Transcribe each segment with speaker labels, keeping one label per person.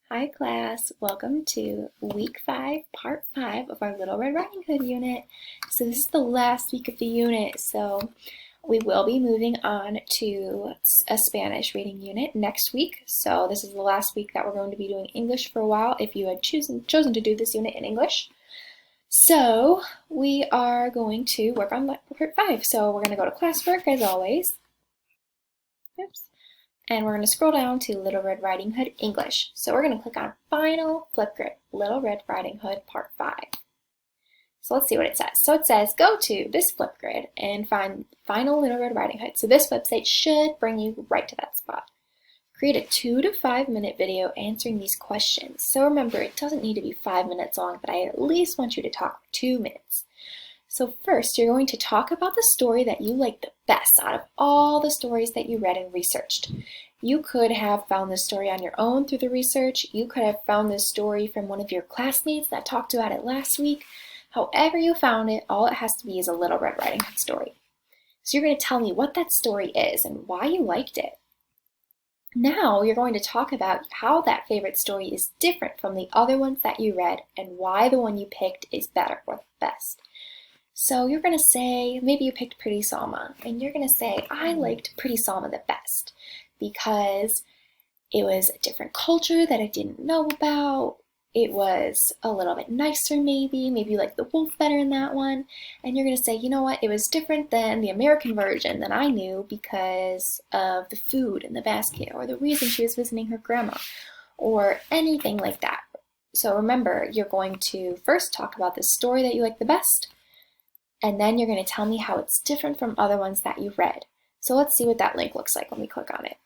Speaker 1: Hi class, welcome to week 5, part 5 of our Little Red Riding Hood unit. So this is the last week of the unit, so we will be moving on to a Spanish reading unit next week. So this is the last week that we're going to be doing English for a while if you had chosen to do this unit in English. So we are going to work on part 5. So we're going to go to classwork as always. Oops. And we're going to scroll down to Little Red Riding Hood English. So we're going to click on Final Flipgrid, Little Red Riding Hood Part 5. So let's see what it says. So it says, go to this Flipgrid and find Final Little Red Riding Hood. So this website should bring you right to that spot. Create a 2 to 5 minute video answering these questions. So remember, it doesn't need to be 5 minutes long, but I at least want you to talk for 2 minutes. So first, you're going to talk about the story that you like the best out of all the stories that you read and researched. You could have found this story on your own through the research. You could have found this story from one of your classmates that talked about it last week. However you found it, all it has to be is a Little Red Riding Hood story. So you're going to tell me what that story is and why you liked it. Now you're going to talk about how that favorite story is different from the other ones that you read and why the one you picked is better or best. So you're going to say, maybe you picked Pretty Salma, and you're going to say, I liked Pretty Salma the best because it was a different culture that I didn't know about. It was a little bit nicer maybe you like the wolf better in that one. And you're going to say, you know what, it was different than the American version that I knew because of the food in the basket or the reason she was visiting her grandma or anything like that. So remember, you're going to first talk about the story that you like the best, and then you're going to tell me how it's different from other ones that you read. So let's see what that link looks like when we click on it.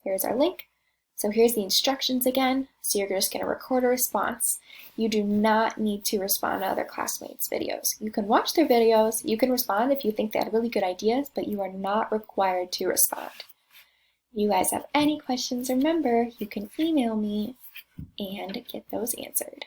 Speaker 1: Here's our link. So here's the instructions again. So you're just going to record a response. You do not need to respond to other classmates' videos. You can watch their videos, you can respond if you think they had really good ideas, but you are not required to respond. If you guys have any questions, remember, you can email me and get those answered.